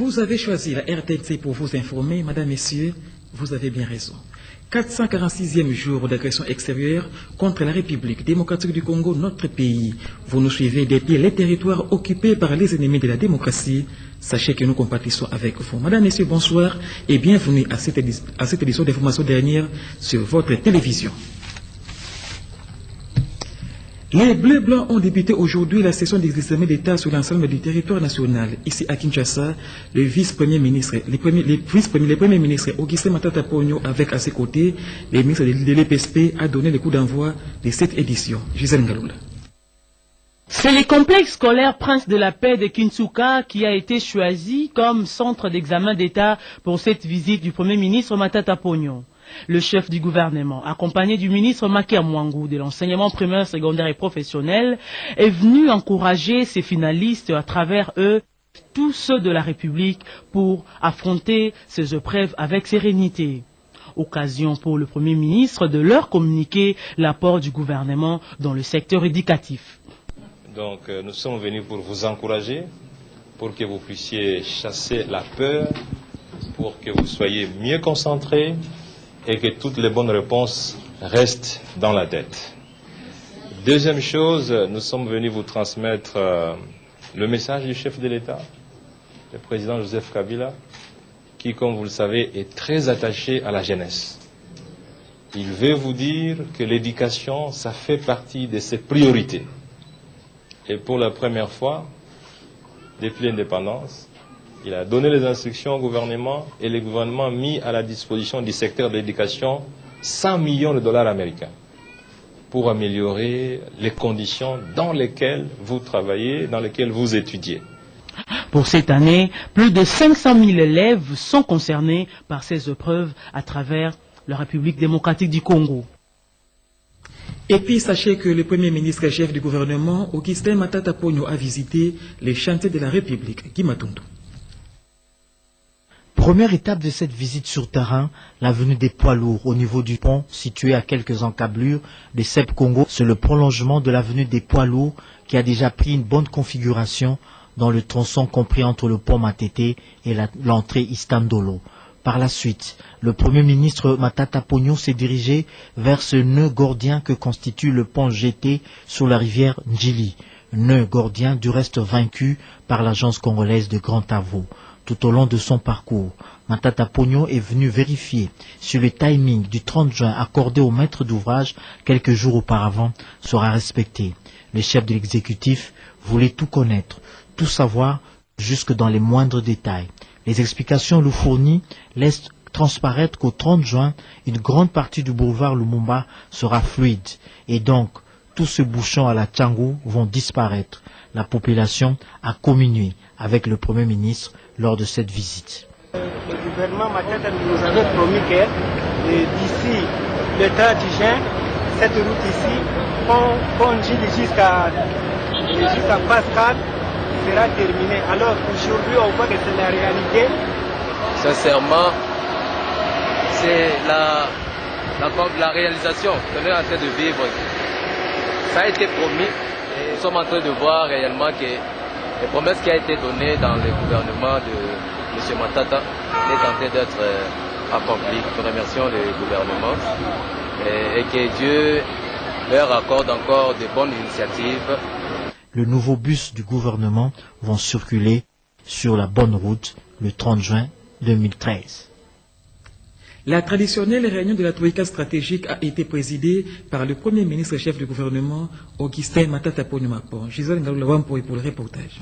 Vous avez choisi la RTNC pour vous informer, Madame, Messieurs, vous avez bien raison. 446e jour d'agression extérieure contre la République démocratique du Congo, notre pays. Vous nous suivez depuis les territoires occupés par les ennemis de la démocratie. Sachez que nous compatissons avec vous. Madame, Messieurs, bonsoir et bienvenue à cette édition d'information dernière sur votre télévision. Les Bleus Blancs ont débuté aujourd'hui la session d'examen d'État sur l'ensemble du territoire national. Ici à Kinshasa, le vice-premier ministre, les premiers ministres Augustin Matata Ponyo avec à ses côtés les ministres de l'EPSP a donné le coup d'envoi de cette édition. Gisèle Ngaloula. C'est le complexe scolaire Prince de la Paix de Kinshasa qui a été choisi comme centre d'examen d'État pour cette visite du Premier ministre Matata Ponyo. Le chef du gouvernement, accompagné du ministre Makia Mwangou de l'enseignement primaire, secondaire et professionnel, est venu encourager ses finalistes à travers eux, tous ceux de la République, pour affronter ces épreuves avec sérénité. Occasion pour le Premier ministre de leur communiquer l'apport du gouvernement dans le secteur éducatif. Donc nous sommes venus pour vous encourager, pour que vous puissiez chasser la peur, pour que vous soyez mieux concentrés, et que toutes les bonnes réponses restent dans la tête. Deuxième chose, nous sommes venus vous transmettre le message du chef de l'État, le président Joseph Kabila, qui, comme vous le savez, est très attaché à la jeunesse. Il veut vous dire que l'éducation, ça fait partie de ses priorités. Et pour la première fois, depuis l'indépendance, il a donné les instructions au gouvernement et le gouvernement a mis à la disposition du secteur de l'éducation 100 millions de dollars américains pour améliorer les conditions dans lesquelles vous travaillez, dans lesquelles vous étudiez. Pour cette année, plus de 500 000 élèves sont concernés par ces épreuves à travers la République démocratique du Congo. Et puis, sachez que le Premier ministre et chef du gouvernement, Augustin Matata Ponyo, a visité les chantiers de la République. Guy Matundu. Première étape de cette visite sur terrain, la venue des poids lourds au niveau du pont situé à quelques encablures de Sep Congo. C'est le prolongement de l'avenue des poids lourds qui a déjà pris une bonne configuration dans le tronçon compris entre le pont Matete et l'entrée Istandolo. Par la suite, le Premier ministre Matata Ponyo s'est dirigé vers ce nœud gordien que constitue le pont jeté sur la rivière Ndjili. Nœud gordien du reste vaincu par l'agence congolaise de Grand Avo. Tout au long de son parcours, Matata Ponyo est venu vérifier si le timing du 30 juin accordé au maître d'ouvrage quelques jours auparavant sera respecté. Le chef de l'exécutif voulait tout connaître, tout savoir jusque dans les moindres détails. Les explications lui fournies laissent transparaître qu'au 30 juin, une grande partie du boulevard Lumumba sera fluide et donc tous ces bouchons à la Tchangou vont disparaître. La population a communié avec le Premier ministre lors de cette visite. Le gouvernement Matata nous avait promis que d'ici le 30 juin, cette route ici, pont jusqu'à Pascal, sera terminée. Alors aujourd'hui, on voit que c'est la réalité. Sincèrement, c'est la réalisation que nous sommes en train de vivre. Ça a été promis et nous sommes en train de voir réellement que les promesses qui ont été données dans le gouvernement de M. Matata est en train d'être accomplies. Nous remercions le gouvernement et que Dieu leur accorde encore de bonnes initiatives. Le nouveau bus du gouvernement vont circuler sur la bonne route le 30 juin 2013. La traditionnelle réunion de la Troïka stratégique a été présidée par le Premier ministre chef du gouvernement, Augustin Matata Ponyo. Gisèle Ngaloula pour le reportage.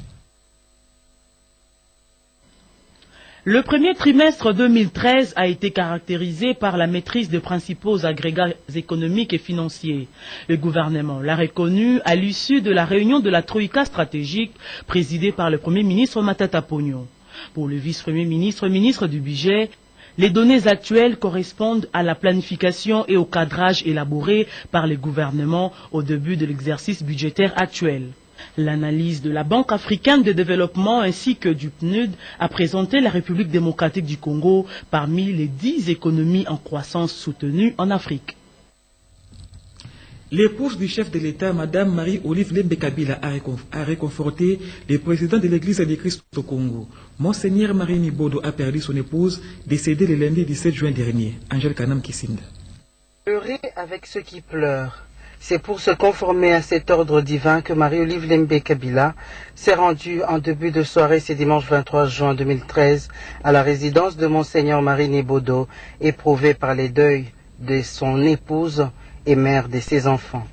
Le premier trimestre 2013 a été caractérisé par la maîtrise des principaux agrégats économiques et financiers. Le gouvernement l'a reconnu à l'issue de la réunion de la Troïka stratégique présidée par le Premier ministre Matata Ponyo. Pour le vice-premier ministre, ministre du budget, les données actuelles correspondent à la planification et au cadrage élaboré par le gouvernement au début de l'exercice budgétaire actuel. L'analyse de la Banque africaine de développement ainsi que du PNUD a présenté la République démocratique du Congo parmi les 10 économies en croissance soutenues en Afrique. L'épouse du chef de l'État, Mme Marie-Olive Lembe Kabila, a réconforté le président de l'Église du Christ au Congo. Monseigneur Marini Bodo a perdu son épouse, décédée le lundi 17 juin dernier. Angèle Kanam Kisinda. Pleurer avec ceux qui pleurent. C'est pour se conformer à cet ordre divin que Marie-Olive Lembe Kabila s'est rendue en début de soirée ce dimanche 23 juin 2013 à la résidence de Monseigneur Marini Bodo, éprouvée par les deuils de son épouse et mère de ses enfants.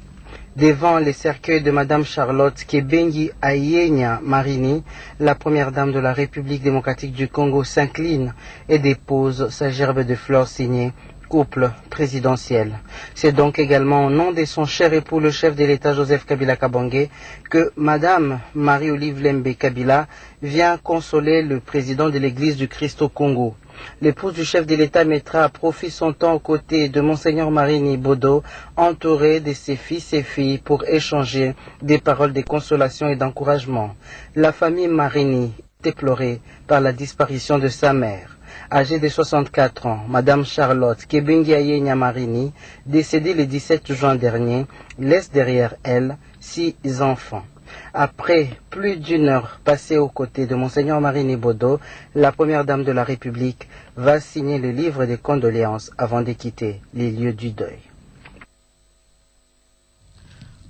Devant les cercueils de Madame Charlotte Kebengi Ayenya Marini, la première dame de la République démocratique du Congo s'incline et dépose sa gerbe de fleurs signée couple présidentiel. C'est donc également au nom de son cher époux, le chef de l'État Joseph Kabila Kabange, que Madame Marie-Olive Lembe Kabila vient consoler le président de l'Église du Christ au Congo. L'épouse du chef de l'État mettra à profit son temps aux côtés de Monseigneur Marini Bodo, entouré de ses fils et filles, pour échanger des paroles de consolation et d'encouragement. La famille Marini est déplorée par la disparition de sa mère. Âgée de 64 ans, Madame Charlotte Kebengi Ayenya Marini, décédée le 17 juin dernier, laisse derrière elle 6 enfants. Après plus d'une heure passée aux côtés de Monseigneur Marini Bodo, la première dame de la République va signer le livre de condoléances avant de quitter les lieux du deuil.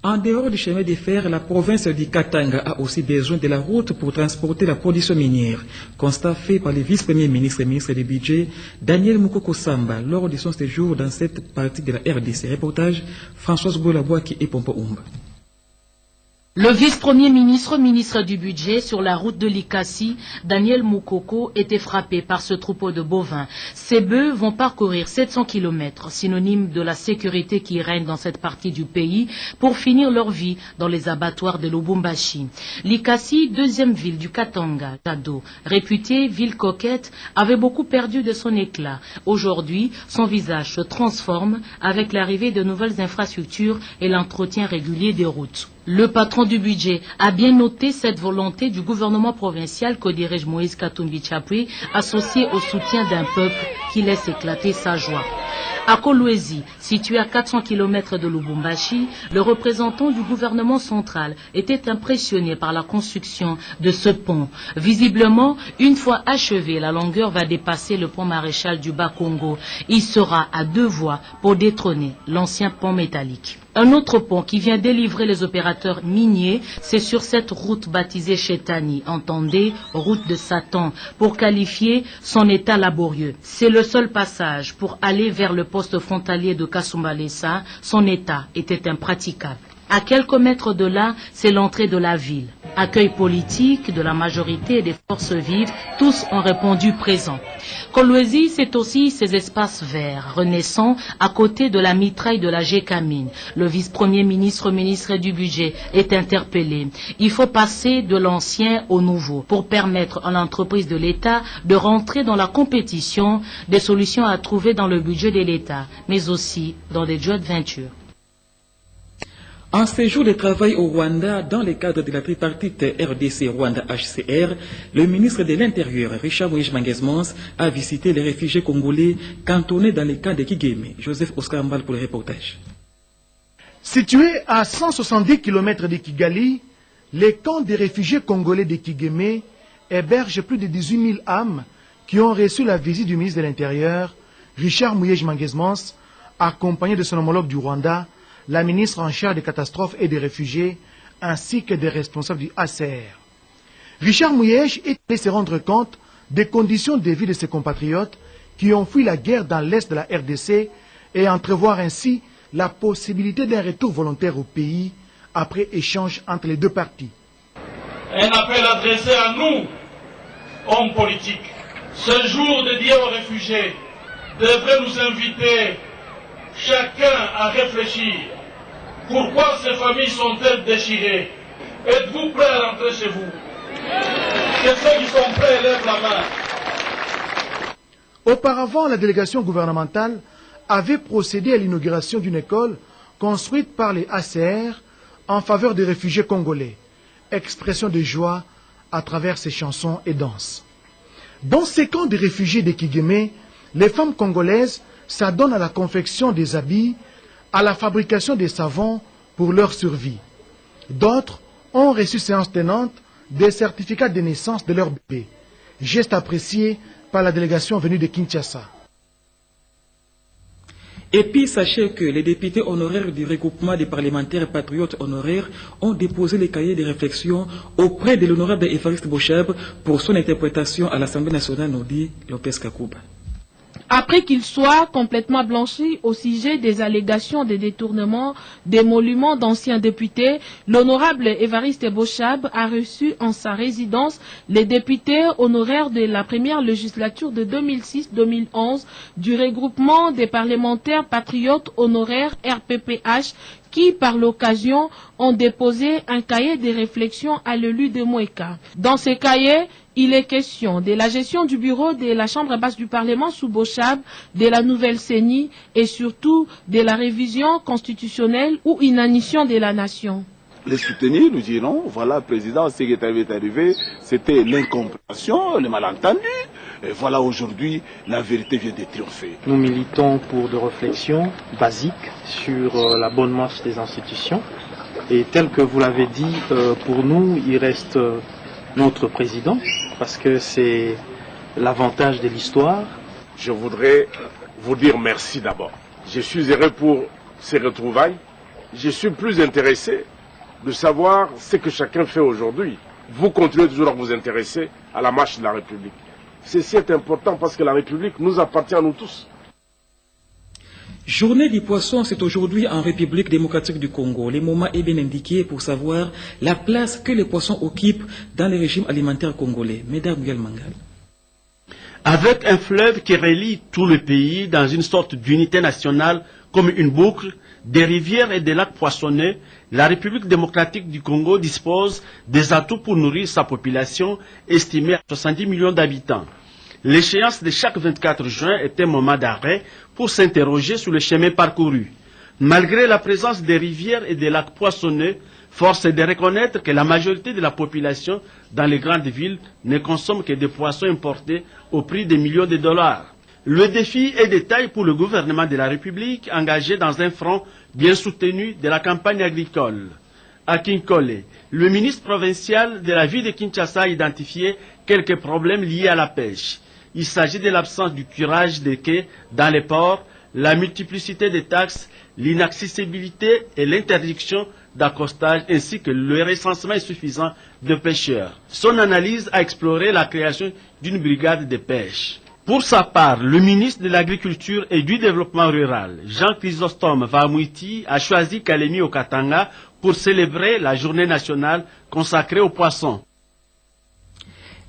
En dehors du chemin de fer, la province du Katanga a aussi besoin de la route pour transporter la production minière. Constat fait par le vice-premier ministre et ministre du Budget, Daniel Mukoko Samba, lors de son séjour dans cette partie de la RDC. Reportage, Françoise Boulabouaki et Pompo Oumba. Le vice-premier ministre, ministre du Budget, sur la route de Likasi, Daniel Mukoko, était frappé par ce troupeau de bovins. Ces bœufs vont parcourir 700 km, synonyme de la sécurité qui règne dans cette partie du pays, pour finir leur vie dans les abattoirs de Lubumbashi. Likasi, deuxième ville du Katanga, Tado, réputée ville coquette, avait beaucoup perdu de son éclat. Aujourd'hui, son visage se transforme avec l'arrivée de nouvelles infrastructures et l'entretien régulier des routes. Le patron du budget a bien noté cette volonté du gouvernement provincial que dirige Moïse Katumbi Chapwe, associé au soutien d'un peuple qui laisse éclater sa joie. À Kolwezi, situé à 400 km de Lubumbashi, le représentant du gouvernement central était impressionné par la construction de ce pont. Visiblement, une fois achevé, la longueur va dépasser le pont maréchal du Bas-Congo. Il sera à 2 voies pour détrôner l'ancien pont métallique. Un autre pont qui vient délivrer les opérateurs miniers, c'est sur cette route baptisée Chetani, entendez, route de Satan, pour qualifier son état laborieux. C'est le seul passage pour aller vers le poste frontalier de Kasumbalesa. Son état était impraticable. À quelques mètres de là, c'est l'entrée de la ville. Accueil politique de la majorité et des forces vives, tous ont répondu présent. Kolwezi, c'est aussi ces espaces verts, renaissants, à côté de la mitraille de la Gécamine. Le vice-premier ministre, ministre du Budget, est interpellé. Il faut passer de l'ancien au nouveau pour permettre à l'entreprise de l'État de rentrer dans la compétition, des solutions à trouver dans le budget de l'État, mais aussi dans des joint ventures. En séjour de travail au Rwanda, dans le cadre de la tripartite RDC-Rwanda-HCR, le ministre de l'Intérieur, Richard Moïse Manguesmans, a visité les réfugiés congolais cantonnés dans les camps de Kigeme. Joseph Oscar Mbal pour le reportage. Situé à 170 km de Kigali, les camps des réfugiés congolais de Kigeme hébergent plus de 18 000 âmes qui ont reçu la visite du ministre de l'Intérieur, Richard Moïse Manguesmans, accompagné de son homologue du Rwanda, la ministre en charge des catastrophes et des réfugiés, ainsi que des responsables du HCR. Richard Mouyej est allé se rendre compte des conditions de vie de ses compatriotes qui ont fui la guerre dans l'est de la RDC et entrevoir ainsi la possibilité d'un retour volontaire au pays après échange entre les deux parties. Un appel adressé à nous, hommes politiques. Ce jour dédié aux réfugiés devrait nous inviter chacun à réfléchir. Pourquoi ces familles sont-elles déchirées? Êtes-vous prêts à rentrer chez vous? Que ceux qui sont prêts lèvent la main. Auparavant, la délégation gouvernementale avait procédé à l'inauguration d'une école construite par les HCR en faveur des réfugiés congolais. Expression de joie à travers ses chansons et danses. Dans ces camps de réfugiés de Kigeme, les femmes congolaises s'adonnent à la confection des habits à la fabrication des savons pour leur survie. D'autres ont reçu séance tenante des certificats de naissance de leur bébé. Geste apprécié par la délégation venue de Kinshasa. Et puis, sachez que les députés honoraires du regroupement des parlementaires patriotes honoraires ont déposé les cahiers de réflexion auprès de l'honorable Évariste Bochab pour son interprétation à l'Assemblée nationale, nous dit Lopez Kakouba. Après qu'il soit complètement blanchi au sujet des allégations de détournement d'émoluments d'anciens députés, l'honorable Évariste Bochab a reçu en sa résidence les députés honoraires de la première législature de 2006-2011 du regroupement des parlementaires patriotes honoraires RPPH qui, par l'occasion, ont déposé un cahier de réflexion à l'élu de Moueka. Dans ce cahier, il est question de la gestion du bureau de la Chambre basse du Parlement sous Bochab, de la nouvelle CENI et surtout de la révision constitutionnelle ou inanition de la nation. Les soutenir, nous dirons, voilà, président, ce qui est arrivé, c'était l'incompréhension, le malentendu. Et voilà, aujourd'hui, la vérité vient de triompher. Nous militons pour des réflexions basiques sur la bonne marche des institutions. Et tel que vous l'avez dit, pour nous, il reste notre président, parce que c'est l'avantage de l'histoire. Je voudrais vous dire merci d'abord. Je suis heureux pour ces retrouvailles. Je suis plus intéressé de savoir ce que chacun fait aujourd'hui. Vous continuez toujours à vous intéresser à la marche de la République. Ceci est important parce que la République nous appartient à nous tous. Journée du poisson, c'est aujourd'hui en République démocratique du Congo. Le moment est bien indiqué pour savoir la place que les poissons occupent dans le régime alimentaire congolais. Mesdames, Miguel Mangal. Avec un fleuve qui relie tout le pays dans une sorte d'unité nationale comme une boucle, des rivières et des lacs poissonneux, la République démocratique du Congo dispose des atouts pour nourrir sa population estimée à 70 millions d'habitants. L'échéance de chaque 24 juin est un moment d'arrêt pour s'interroger sur le chemin parcouru. Malgré la présence des rivières et des lacs poissonneux, force est de reconnaître que la majorité de la population dans les grandes villes ne consomme que des poissons importés au prix de millions de dollars. Le défi est de taille pour le gouvernement de la République engagé dans un front bien soutenu de la campagne agricole. À Kinkole, le ministre provincial de la ville de Kinshasa a identifié quelques problèmes liés à la pêche. Il s'agit de l'absence du curage des quais dans les ports, la multiplicité des taxes, l'inaccessibilité et l'interdiction d'accostage ainsi que le recensement insuffisant de pêcheurs. Son analyse a exploré la création d'une brigade de pêche. Pour sa part, le ministre de l'Agriculture et du Développement rural, Jean Chrysostome Vamouiti, a choisi Kalemi au Katanga pour célébrer la journée nationale consacrée aux poissons.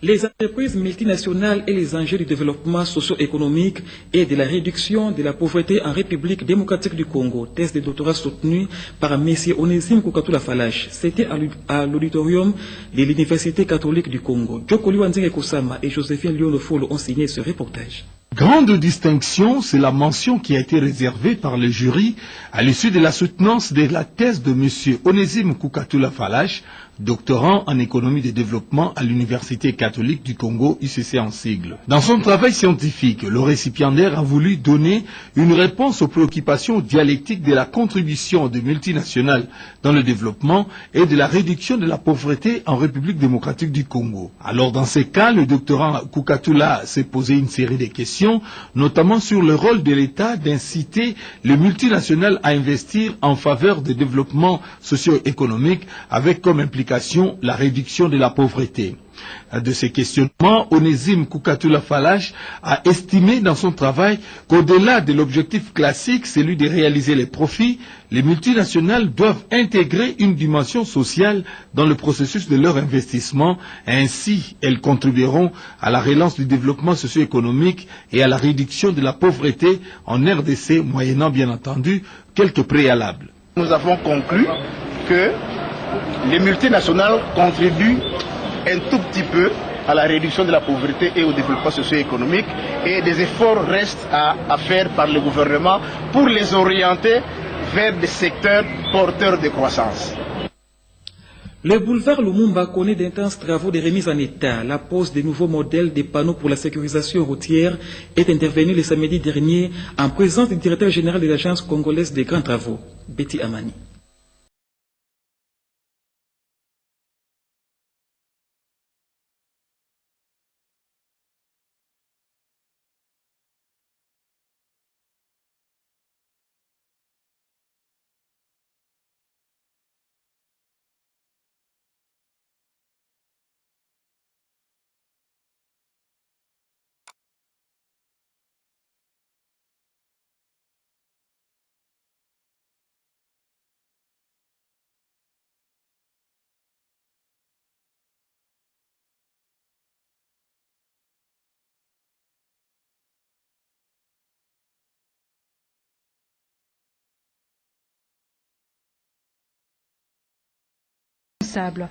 Les entreprises multinationales et les enjeux du développement socio-économique et de la réduction de la pauvreté en République démocratique du Congo. Thèse de doctorat soutenu par M. Onésime Koukatoula Falache. C'était à l'auditorium de l'Université catholique du Congo. Djokoli Wanzenge Kosama et Joséphine Lionofolo ont signé ce reportage. Grande distinction, c'est la mention qui a été réservée par le jury à l'issue de la soutenance de la thèse de M. Onésime Koukatoula Falache, doctorant en économie de développement à l'Université catholique du Congo, UCC en sigle. Dans son travail scientifique, le récipiendaire a voulu donner une réponse aux préoccupations dialectiques de la contribution des multinationales dans le développement et de la réduction de la pauvreté en République démocratique du Congo. Alors dans ces cas, le doctorant Koukatoula s'est posé une série de questions, notamment sur le rôle de l'État d'inciter les multinationales à investir en faveur du développement socio-économique avec comme implication la réduction de la pauvreté. De ces questionnements, Onésime Koukatoula Falache a estimé dans son travail qu'au-delà de l'objectif classique, celui de réaliser les profits, les multinationales doivent intégrer une dimension sociale dans le processus de leur investissement. Ainsi, elles contribueront à la relance du développement socio-économique et à la réduction de la pauvreté en RDC, moyennant bien entendu quelques préalables. Nous avons conclu que les multinationales contribuent un tout petit peu à la réduction de la pauvreté et au développement socio-économique et des efforts restent à faire par le gouvernement pour les orienter vers des secteurs porteurs de croissance. Le boulevard Lumumba connaît d'intenses travaux de remise en état. La pose des nouveaux modèles des panneaux pour la sécurisation routière est intervenue le samedi dernier en présence du directeur général de l'Agence congolaise des grands travaux, Betty Amani.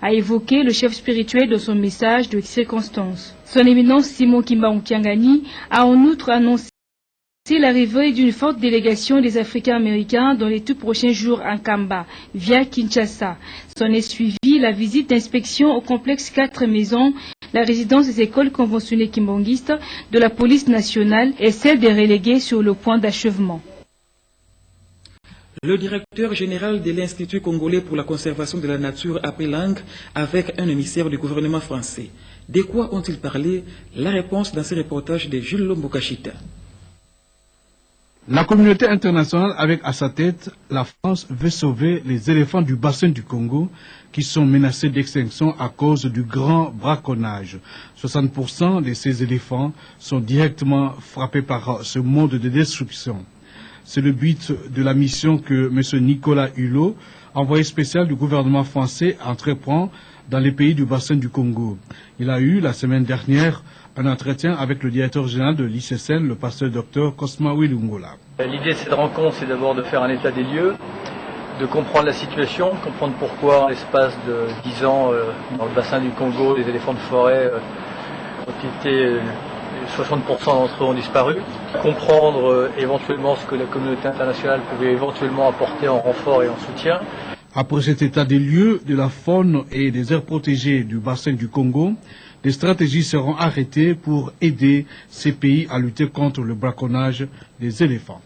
A évoqué le chef spirituel de son message de circonstance. Son éminence Simon Kimba Onkiangani a en outre annoncé l'arrivée d'une forte délégation des Africains américains dans les tout prochains jours à Kamba, via Kinshasa. S'en est suivi la visite d'inspection au complexe 4 maisons, la résidence des écoles conventionnées kimbongistes de la police nationale et celle des relégués sur le point d'achèvement. Le directeur général de l'Institut congolais pour la conservation de la nature a pris langue avec un émissaire du gouvernement français. De quoi ont-ils parlé? La réponse dans ce reportage de Jules Lombokachita. La communauté internationale avec à sa tête, la France veut sauver les éléphants du bassin du Congo qui sont menacés d'extinction à cause du grand braconnage. 60% de ces éléphants sont directement frappés par ce mode de destruction. C'est le but de la mission que M. Nicolas Hulot, envoyé spécial du gouvernement français, entreprend dans les pays du bassin du Congo. Il a eu la semaine dernière un entretien avec le directeur général de l'ICSN, le pasteur Dr Cosma Wilungola. L'idée de cette rencontre, c'est d'abord de faire un état des lieux, de comprendre la situation, comprendre pourquoi, en l'espace de 10 ans, dans le bassin du Congo, les éléphants de forêt ont été 60% d'entre eux ont disparu. Comprendre éventuellement ce que la communauté internationale pouvait éventuellement apporter en renfort et en soutien. Après cet état des lieux de la faune et des aires protégées du bassin du Congo, des stratégies seront arrêtées pour aider ces pays à lutter contre le braconnage des éléphants.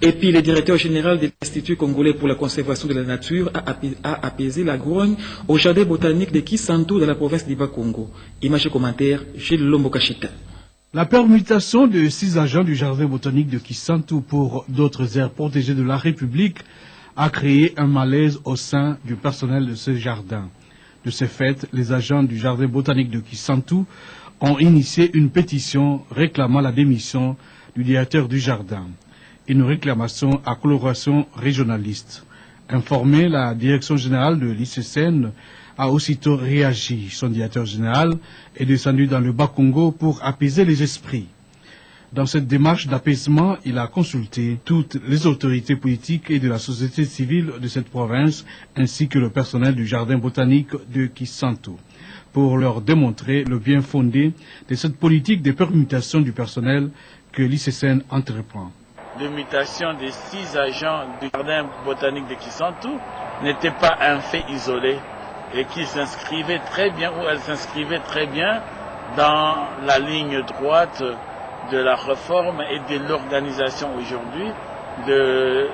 Et puis le directeur général de l'Institut congolais pour la conservation de la nature a apaisé la grogne au jardin botanique de Kisantu dans la province d'Iba-Congo. Image et commentaire, Gilles Lombokachita. La permutation de 6 agents du jardin botanique de Kisantu pour d'autres aires protégées de la République a créé un malaise au sein du personnel de ce jardin. De ce fait, les agents du jardin botanique de Kisantu ont initié une pétition réclamant la démission du directeur du jardin. Une réclamation à coloration régionaliste. Informée, la direction générale de l'ICSN a aussitôt réagi. Son directeur général est descendu dans le Bas-Congo pour apaiser les esprits. Dans cette démarche d'apaisement, il a consulté toutes les autorités politiques et de la société civile de cette province, ainsi que le personnel du jardin botanique de Kisantu, pour leur démontrer le bien fondé de cette politique de permutation du personnel que l'ICSN entreprend. De mutation des 6 agents du jardin botanique de Kisantu n'était pas un fait isolé et qui s'inscrivait très bien, ou elle s'inscrivait très bien dans la ligne droite de la réforme et de l'organisation aujourd'hui, de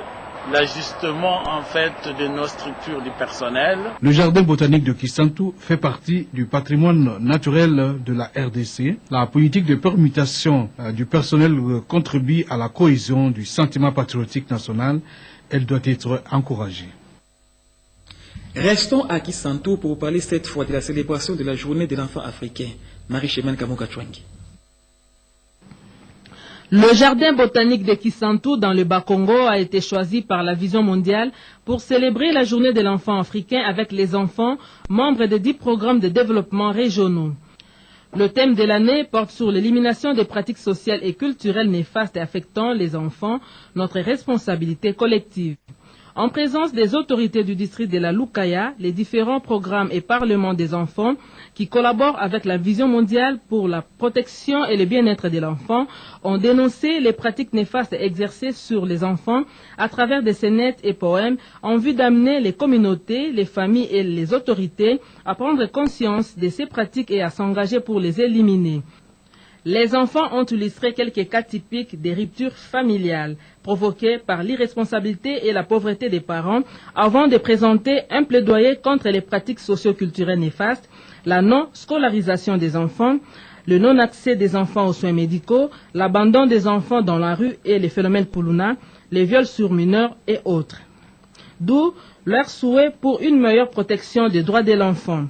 l'ajustement en fait de nos structures du personnel. Le jardin botanique de Kisantu fait partie du patrimoine naturel de la RDC. La politique de permutation du personnel contribue à la cohésion du sentiment patriotique national. Elle doit être encouragée. Restons à Kisantu pour parler cette fois de la célébration de la journée de l'enfant africain. Marie-Chemène Kamokachwangi. Le jardin botanique de Kisantu dans le Bas-Congo a été choisi par la Vision mondiale pour célébrer la journée de l'enfant africain avec les enfants, membres de 10 programmes de développement régionaux. Le thème de l'année porte sur l'élimination des pratiques sociales et culturelles néfastes et affectant les enfants, notre responsabilité collective. En présence des autorités du district de la Lukaya, les différents programmes et parlements des enfants qui collaborent avec la vision mondiale pour la protection et le bien-être de l'enfant ont dénoncé les pratiques néfastes exercées sur les enfants à travers des scénettes et poèmes en vue d'amener les communautés, les familles et les autorités à prendre conscience de ces pratiques et à s'engager pour les éliminer. Les enfants ont illustré quelques cas typiques des ruptures familiales provoquées par l'irresponsabilité et la pauvreté des parents avant de présenter un plaidoyer contre les pratiques socio-culturelles néfastes, la non-scolarisation des enfants, le non-accès des enfants aux soins médicaux, l'abandon des enfants dans la rue et les phénomènes Puluna, les viols sur mineurs et autres. D'où leur souhait pour une meilleure protection des droits de l'enfant.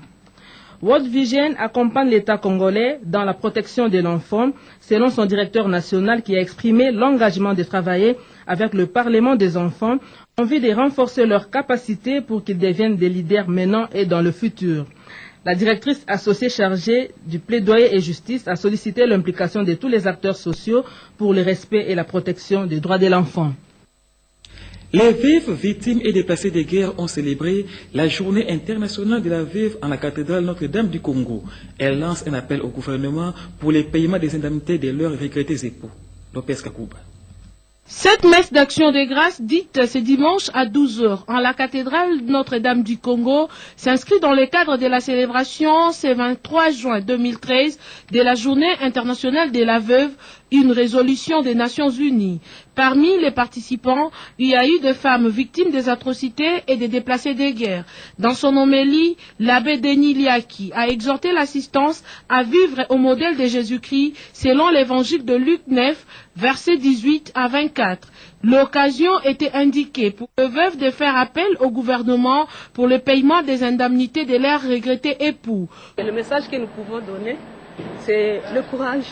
World Vision accompagne l'État congolais dans la protection de l'enfant, selon son directeur national qui a exprimé l'engagement de travailler avec le Parlement des enfants en vue de renforcer leurs capacités pour qu'ils deviennent des leaders maintenant et dans le futur. La directrice associée chargée du plaidoyer et justice a sollicité l'implication de tous les acteurs sociaux pour le respect et la protection des droits de l'enfant. Les veuves, victimes et déplacés de guerre ont célébré la journée internationale de la veuve en la cathédrale Notre-Dame du Congo. Elle lance un appel au gouvernement pour les paiements des indemnités de leurs regrettés époux. Lopez Kakouba. Cette messe d'action de grâce, dite ce dimanche à 12 h en la cathédrale Notre-Dame du Congo, s'inscrit dans le cadre de la célébration ce 23 juin 2013 de la Journée internationale de la veuve, une résolution des Nations Unies. Parmi les participants, il y a eu des femmes victimes des atrocités et des déplacés de guerre. Dans son homélie, l'abbé Denis Liaki a exhorté l'assistance à vivre au modèle de Jésus-Christ selon l'évangile de Luc 9, versets 18 à 24. L'occasion était indiquée pour les veuves de faire appel au gouvernement pour le paiement des indemnités de leurs regrettés époux. Le message que nous pouvons donner, c'est le courage,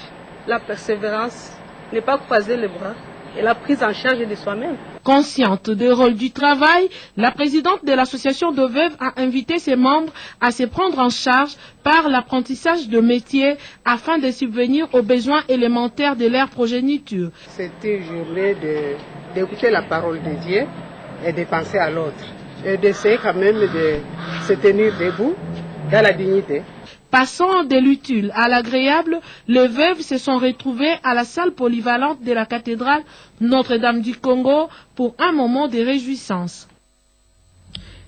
la persévérance, ne pas croiser les bras et la prise en charge de soi-même. Consciente du rôle du travail, la présidente de l'association de veuves a invité ses membres à se prendre en charge par l'apprentissage de métiers afin de subvenir aux besoins élémentaires de leur progéniture. C'était une journée d'écouter la parole de Dieu et de penser à l'autre et d'essayer quand même de se tenir debout dans la dignité. Passant de l'utile à l'agréable, les veuves se sont retrouvées à la salle polyvalente de la cathédrale Notre-Dame du Congo pour un moment de réjouissance.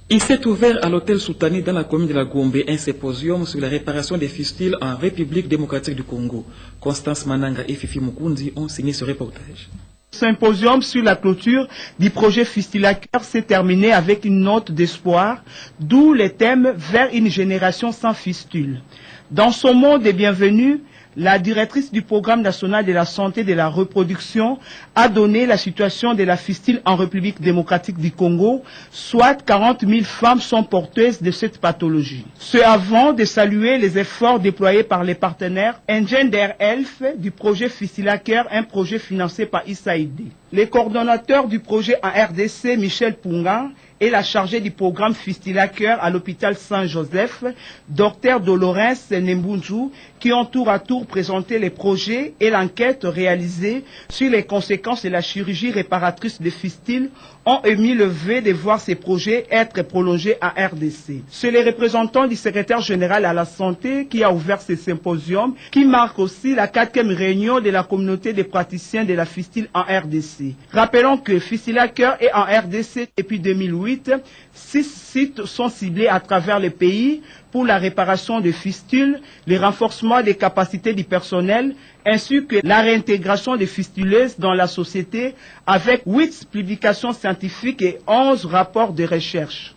Il s'est ouvert à l'hôtel Soutani dans la commune de la Gombe un symposium sur la réparation des fistules en République démocratique du Congo. Constance Mananga et Fifi Mukundi ont signé ce reportage. Symposium sur la clôture du projet Fistulaker s'est terminé avec une note d'espoir, d'où les thèmes vers une génération sans fistule. Dans son mot de bienvenue, la directrice du programme national de la santé et de la reproduction a donné la situation de la fistule en République démocratique du Congo, soit 40 000 femmes sont porteuses de cette pathologie. Ce avant de saluer les efforts déployés par les partenaires Engender Health du projet Fistulaker, un projet financé par USAID. Les coordonnateurs du projet en RDC, Michel Punga, et la chargée du programme Fistulaker à l'hôpital Saint-Joseph, Dr Dolores Nembunju, qui ont tour à tour présenté les projets et l'enquête réalisée sur les conséquences de la chirurgie réparatrice des fistules, ont émis le vœu de voir ces projets être prolongés à RDC. C'est le représentant du secrétaire général à la santé qui a ouvert ce symposium, qui marque aussi la 4e réunion de la communauté des praticiens de la fistule en RDC. Rappelons que Fistulaker est en RDC depuis 2008. 6 sites sont ciblés à travers le pays pour la réparation des fistules, le renforcement des capacités du personnel, ainsi que la réintégration des fistuleuses dans la société avec 8 publications scientifiques et 11 rapports de recherche.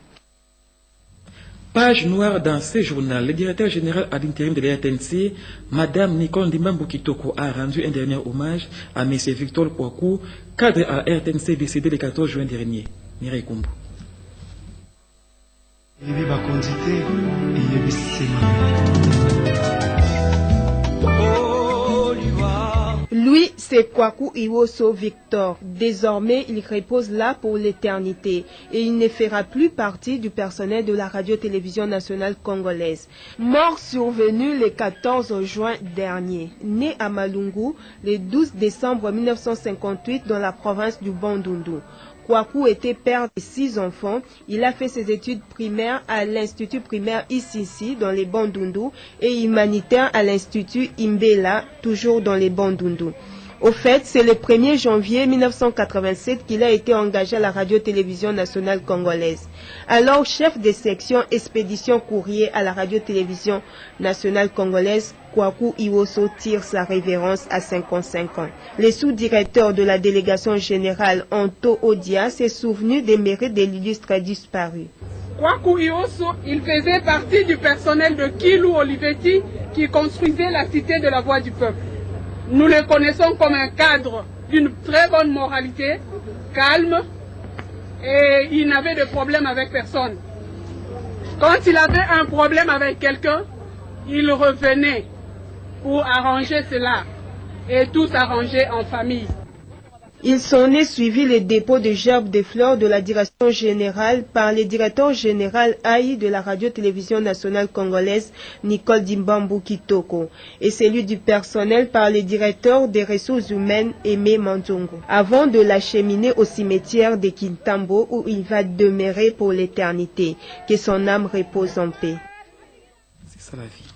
Page noire dans ce journal, le directeur général à l'intérim de la RTNC, Madame Nicole Ndimambu Kitoko, a rendu un dernier hommage à M. Victor Kouakou, cadre à la RTNC décédé le 14 juin dernier. Mireille Kumbu. Lui, c'est Kouakou Iwoso Victor. Désormais, il repose là pour l'éternité et il ne fera plus partie du personnel de la radio-télévision nationale congolaise. Mort survenue le 14 juin dernier. Né à Malungu le 12 décembre 1958 dans la province du Bandundu. Kwaku était père de 6 enfants. Il a fait ses études primaires à l'Institut primaire Isisi dans les Bandundu et humanitaires à l'Institut Imbela, toujours dans les Bandundu. Au fait, c'est le 1er janvier 1987 qu'il a été engagé à la radio-télévision nationale congolaise. Alors chef de section expédition courrier à la radio-télévision nationale congolaise, Kwaku Iwoso tire sa révérence à 55 ans. Le sous-directeur de la délégation générale Anto Odia s'est souvenu des mérites de l'illustre disparu. Kwaku Iwoso, il faisait partie du personnel de Kilou Olivetti qui construisait la cité de la Voix du Peuple. Nous le connaissons comme un cadre d'une très bonne moralité, calme, et il n'avait de problème avec personne. Quand il avait un problème avec quelqu'un, il revenait pour arranger cela, et tout s'arrangeait en famille. Il s'en est suivi le dépôt de gerbes de fleurs de la direction générale par le directeur général AI de la radio-télévision nationale congolaise, Nicole Dimbambu Kitoko, et celui du personnel par le directeur des ressources humaines, Aimé Manzongo, avant de l'acheminer au cimetière de Kintambo où il va demeurer pour l'éternité. Que son âme repose en paix. C'est ça la vie.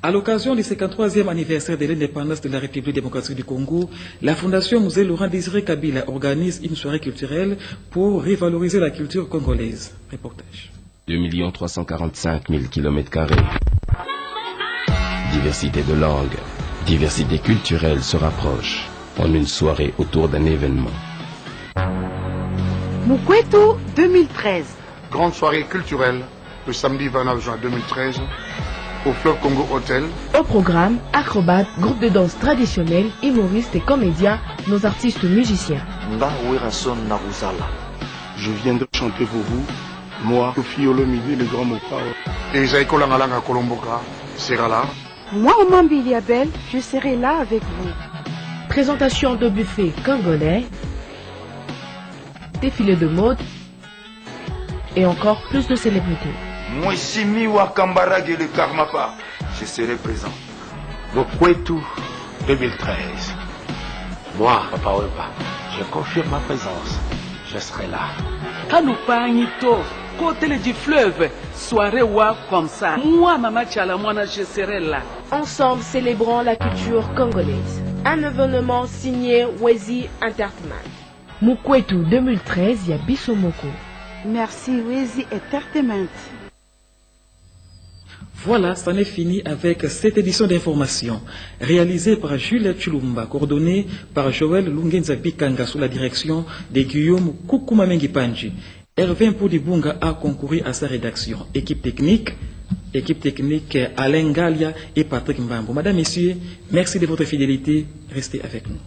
À l'occasion du 53e anniversaire de l'indépendance de la République démocratique du Congo, la Fondation Musée Laurent Désiré Kabila organise une soirée culturelle pour revaloriser la culture congolaise. Reportage. 2 345 000 km². Diversité de langues, diversité culturelle se rapproche en une soirée autour d'un événement. Mukwetu 2013. Grande soirée culturelle le samedi 29 juin 2013. Au Fleuve Congo Hotel. Au programme, acrobates, groupe de danse traditionnelle, humoristes et comédiens, nos artistes musiciens. Je viendrai chanter pour vous, moi, Kofi Olomide, le grand Mopao. Et Zaïko Langalanga Kolomboka sera là. Moi, Omambi Liabel, je serai là avec vous. Présentation de buffet congolais, défilé de mode et encore plus de célébrités. Moi, Simi Wakambarag et le Karmapa, je serai présent. Mukwetu 2013. Moi, Papa Weba, je confirme ma présence. Je serai là. Kanupanito, côté du fleuve, soirée wa comme ça. Moi, Mama Tchalamwana, je serai là. Ensemble, célébrons la culture congolaise. Un événement signé Wezi Entertainment. Mukwetu 2013, Yabiso Moko. Merci Wezi Entertainment. Voilà, ça n'est fini avec cette édition d'information réalisée par Julia Chulumba, coordonnée par Joël Lungenza Bikanga sous la direction de Guillaume Kukumamengi Panji. Hervé Mpodibunga a concouru à sa rédaction. Équipe technique Alain Galia et Patrick Mbambo. Madame, Messieurs, merci de votre fidélité. Restez avec nous.